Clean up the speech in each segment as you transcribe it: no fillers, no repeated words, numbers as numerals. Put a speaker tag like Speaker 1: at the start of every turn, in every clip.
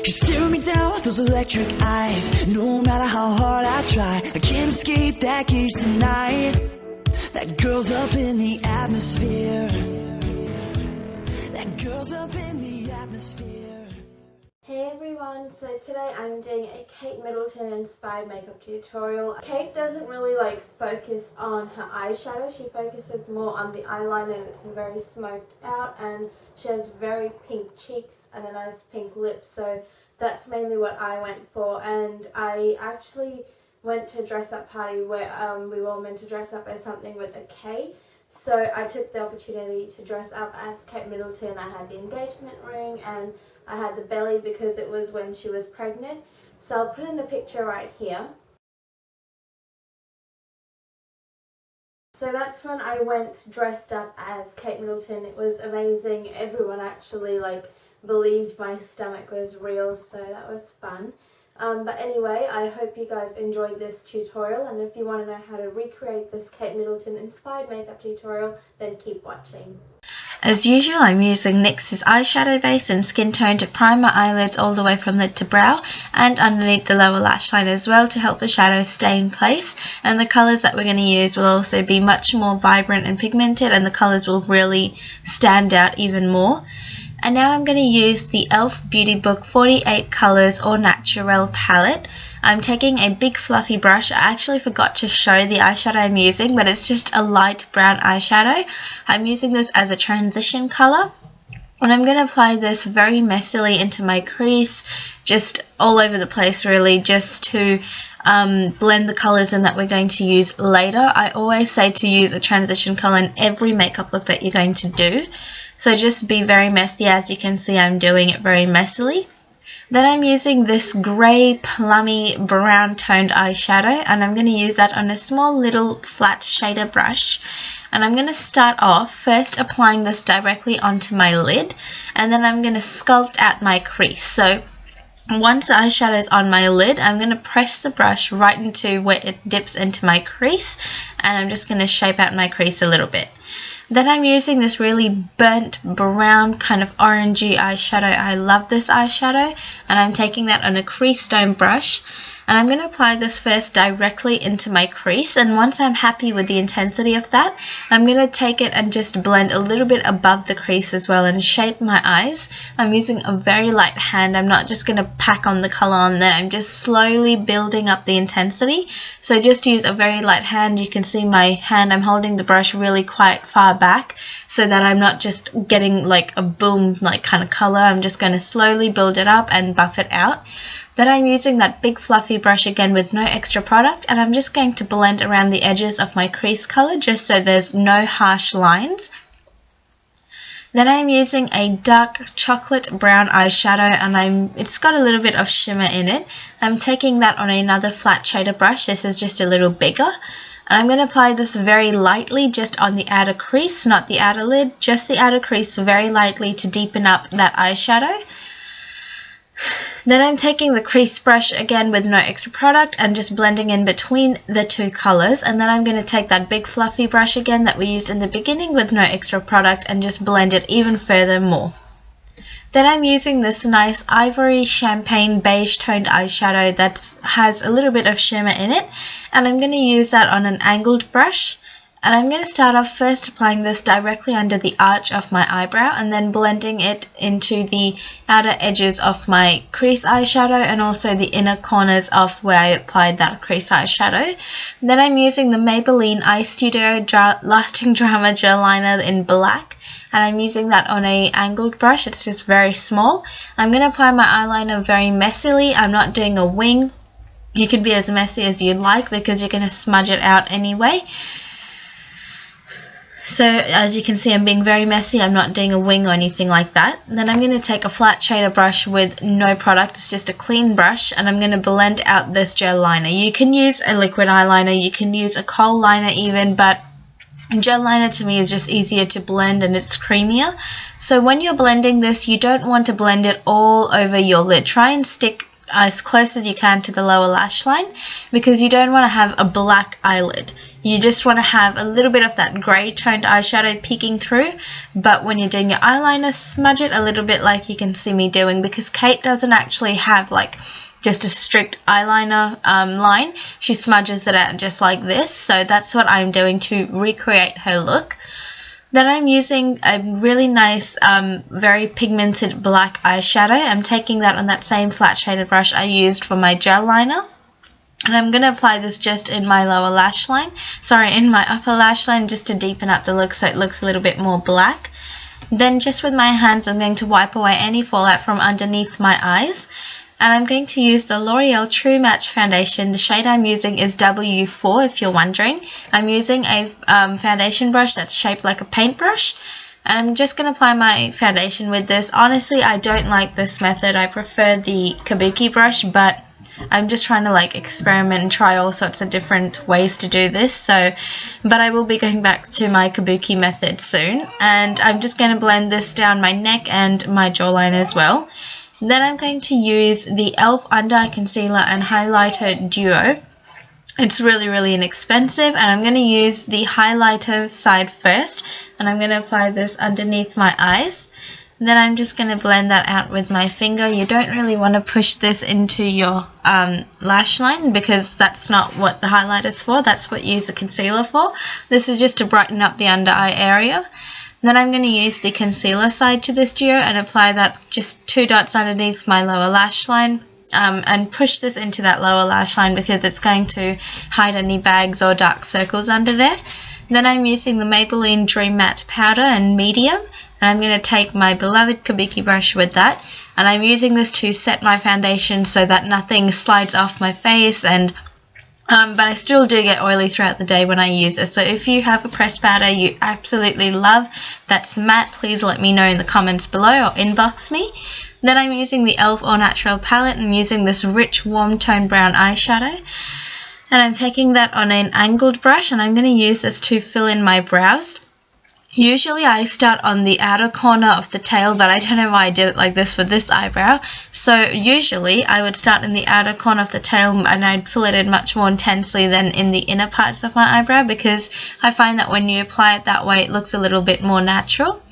Speaker 1: You stare me down with those electric eyes. No matter how hard I try, I can't escape that gaze tonight. That girl's up in the atmosphere. That girl's up in the atmosphere.
Speaker 2: Hey everyone, so today I'm doing a Kate Middleton inspired makeup tutorial. Kate doesn't really focus on her eyeshadow, she focuses more on the eyeliner, and it's very smoked out, and she has very pink cheeks and a nice pink lip, so that's mainly what I went for. And I actually went to a dress up party where we were all meant to dress up as something with a K. So I took the opportunity to dress up as Kate Middleton. I had the engagement ring and I had the belly because it was when she was pregnant. So I'll put in a picture right here. So that's when I went dressed up as Kate Middleton. It was amazing. Everyone actually believed my stomach was real, so that was fun. But anyway, I hope you guys enjoyed this tutorial, and if you want to know how to recreate this Kate Middleton inspired makeup tutorial, then keep watching.
Speaker 3: As usual, I'm using NYX's eyeshadow base and skin tone to prime my eyelids all the way from lid to brow and underneath the lower lash line as well to help the shadows stay in place. And the colours that we're going to use will also be much more vibrant and pigmented, and the colours will really stand out even more. And now I'm going to use the e.l.f. Beauty Book 48 Colours Au Naturel palette. I'm taking a big fluffy brush. I actually forgot to show the eyeshadow I'm using, but it's just a light brown eyeshadow. I'm using this as a transition colour. And I'm going to apply this very messily into my crease, just all over the place really, just to blend the colours in that we're going to use later. I always say to use a transition colour in every makeup look that you're going to do. So just be very messy. As you can see, I'm doing it very messily. Then I'm using this grey plummy brown toned eyeshadow, and I'm going to use that on a small little flat shader brush. And I'm going to start off first applying this directly onto my lid, and then I'm going to sculpt out my crease. So once the eyeshadow is on my lid, I'm going to press the brush right into where it dips into my crease, and I'm just going to shape out my crease a little bit. Then I'm using this really burnt brown kind of orangey eyeshadow. I love this eyeshadow, and I'm taking that on a crease stone brush, and I'm going to apply this first directly into my crease. And once I'm happy with the intensity of that, I'm going to take it and just blend a little bit above the crease as well and shape my eyes. I'm using a very light hand. I'm not just going to pack on the colour on there. I'm just slowly building up the intensity. So just use a very light hand. You can see my hand, I'm holding the brush really quite far back so that I'm not just getting a boom kind of colour. I'm just going to slowly build it up and buff it out. Then I'm using that big fluffy brush again with no extra product, and I'm just going to blend around the edges of my crease colour just so there's no harsh lines. Then I'm using a dark chocolate brown eyeshadow, and it's got a little bit of shimmer in it. I'm taking that on another flat shader brush. This is just a little bigger. And I'm going to apply this very lightly just on the outer crease, not the outer lid, just the outer crease very lightly to deepen up that eyeshadow. Then I'm taking the crease brush again with no extra product and just blending in between the two colours. And then I'm going to take that big fluffy brush again that we used in the beginning with no extra product and just blend it even further more. Then I'm using this nice ivory champagne beige toned eyeshadow that has a little bit of shimmer in it. And I'm going to use that on an angled brush. And I'm going to start off first applying this directly under the arch of my eyebrow and then blending it into the outer edges of my crease eyeshadow and also the inner corners of where I applied that crease eyeshadow. Then I'm using the Maybelline Eye Studio Lasting Drama Gel Liner in black, and I'm using that on a angled brush. It's just very small. I'm going to apply my eyeliner very messily. I'm not doing a wing. You can be as messy as you like because you're going to smudge it out anyway. So as you can see, I'm being very messy. I'm not doing a wing or anything like that. Then I'm going to take a flat shader brush with no product. It's just a clean brush, and I'm going to blend out this gel liner. You can use a liquid eyeliner, you can use a kohl liner even, but gel liner to me is just easier to blend and it's creamier. So when you're blending this, you don't want to blend it all over your lid. Try and stick as close as you can to the lower lash line, because you don't want to have a black eyelid. You just want to have a little bit of that grey toned eyeshadow peeking through, but when you're doing your eyeliner, smudge it a little bit like you can see me doing, because Kate doesn't actually have like just a strict eyeliner line. She smudges it out just like this, so that's what I'm doing to recreate her look. Then I'm using a really nice, very pigmented black eyeshadow. I'm taking that on that same flat shaded brush I used for my gel liner. And I'm going to apply this just in my lower lash line, in my upper lash line, just to deepen up the look so it looks a little bit more black. Then just with my hands, I'm going to wipe away any fallout from underneath my eyes. And I'm going to use the L'Oreal True Match foundation. The shade I'm using is W4, if you're wondering. I'm using a foundation brush that's shaped like a paintbrush. And I'm just going to apply my foundation with this. Honestly, I don't like this method. I prefer the Kabuki brush, but I'm just trying to like experiment and try all sorts of different ways to do this. But I will be going back to my Kabuki method soon. And I'm just going to blend this down my neck and my jawline as well. Then I'm going to use the e.l.f. Under Eye Concealer and Highlighter Duo. It's really, really inexpensive, and I'm going to use the highlighter side first, and I'm going to apply this underneath my eyes. Then I'm just going to blend that out with my finger. You don't really want to push this into your lash line, because that's not what the highlighter's for. That's what you use the concealer for. This is just to brighten up the under eye area. Then I'm going to use the concealer side to this duo and apply that just 2 dots underneath my lower lash line, and push this into that lower lash line because it's going to hide any bags or dark circles under there. Then I'm using the Maybelline Dream Matte Powder in medium, and I'm going to take my beloved Kabuki brush with that, and I'm using this to set my foundation so that nothing slides off my face, and but I still do get oily throughout the day when I use it. So if you have a pressed powder you absolutely love that's matte, please let me know in the comments below or inbox me. Then I'm using the e.l.f. All Natural palette and using this rich warm tone brown eyeshadow. And I'm taking that on an angled brush, and I'm going to use this to fill in my brows. Usually I start on the outer corner of the tail, but I don't know why I did it like this for this eyebrow. So usually I would start in the outer corner of the tail and I'd fill it in much more intensely than in the inner parts of my eyebrow, because I find that when you apply it that way it looks a little bit more natural.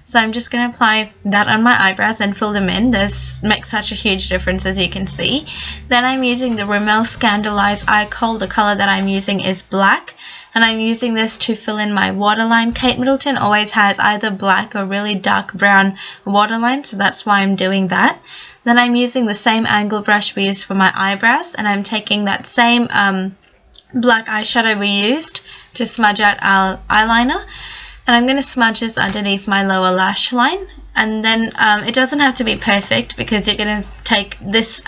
Speaker 3: So I'm just going to apply that on my eyebrows and fill them in. This makes such a huge difference, as you can see. Then I'm using the Rimmel Scandaleyes Eye Kohl. The colour that I'm using is black. And I'm using this to fill in my waterline. Kate Middleton always has either black or really dark brown waterline, so that's why I'm doing that. Then I'm using the same angle brush we used for my eyebrows, and I'm taking that same black eyeshadow we used to smudge out our eyeliner. And I'm going to smudge this underneath my lower lash line. And then it doesn't have to be perfect, because you're going to take this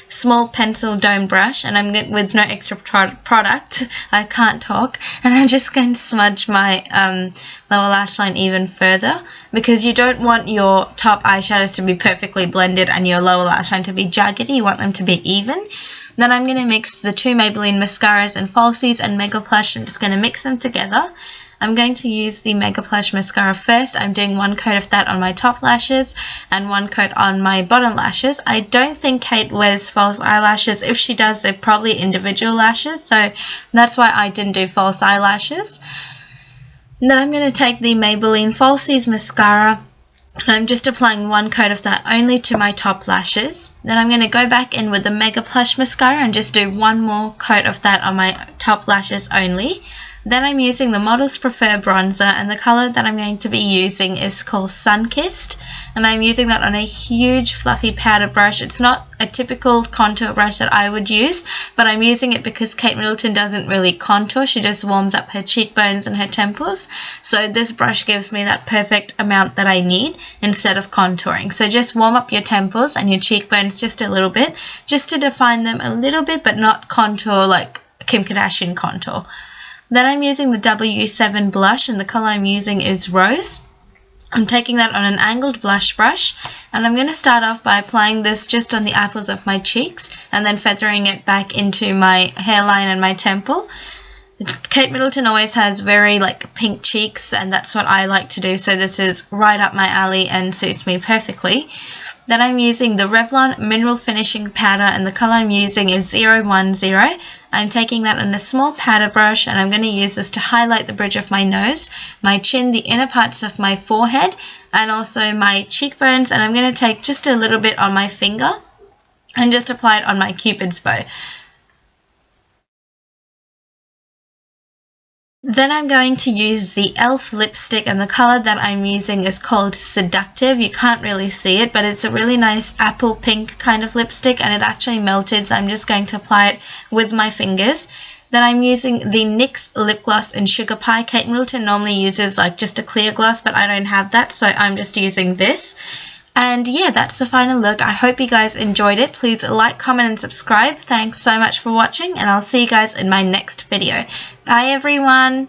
Speaker 3: small pencil dome brush, and I'm going with no extra product. I can't talk. And I'm just going to smudge my lower lash line even further, because you don't want your top eyeshadows to be perfectly blended and your lower lash line to be jaggedy. You want them to be even. Then I'm going to mix the two Maybelline mascaras and falsies and Mega Plush. I'm just going to mix them together. I'm going to use the Mega Plush mascara first. I'm doing one coat of that on my top lashes and one coat on my bottom lashes. I don't think Kate wears false eyelashes. If she does, they're probably individual lashes, so that's why I didn't do false eyelashes. And then I'm going to take the Maybelline Falsies mascara, and I'm just applying one coat of that only to my top lashes. Then I'm going to go back in with the Mega Plush mascara and just do one more coat of that on my top lashes only. Then I'm using the Models Prefer bronzer, and the colour that I'm going to be using is called Sunkissed, and I'm using that on a huge fluffy powder brush. It's not a typical contour brush that I would use, but I'm using it because Kate Middleton doesn't really contour. She just warms up her cheekbones and her temples, so this brush gives me that perfect amount that I need instead of contouring. So just warm up your temples and your cheekbones just a little bit, just to define them a little bit, but not contour like Kim Kardashian contour. Then I'm using the W7 blush, and the colour I'm using is Rose. I'm taking that on an angled blush brush, and I'm going to start off by applying this just on the apples of my cheeks and then feathering it back into my hairline and my temple. Kate Middleton always has very like pink cheeks, and that's what I like to do, so this is right up my alley and suits me perfectly. Then I'm using the Revlon Mineral Finishing Powder, and the colour I'm using is 010. I'm taking that on a small powder brush, and I'm going to use this to highlight the bridge of my nose, my chin, the inner parts of my forehead, and also my cheekbones, and I'm going to take just a little bit on my finger and just apply it on my Cupid's bow. Then I'm going to use the e.l.f. lipstick, and the colour that I'm using is called Seductive. You can't really see it, but it's a really nice apple pink kind of lipstick, and it actually melted, so I'm just going to apply it with my fingers. Then I'm using the NYX lip gloss in Sugar Pie. Kate Middleton normally uses like just a clear gloss, but I don't have that, so I'm just using this. And yeah, that's the final look. I hope you guys enjoyed it. Please like, comment, and subscribe. Thanks so much for watching, and I'll see you guys in my next video. Bye everyone!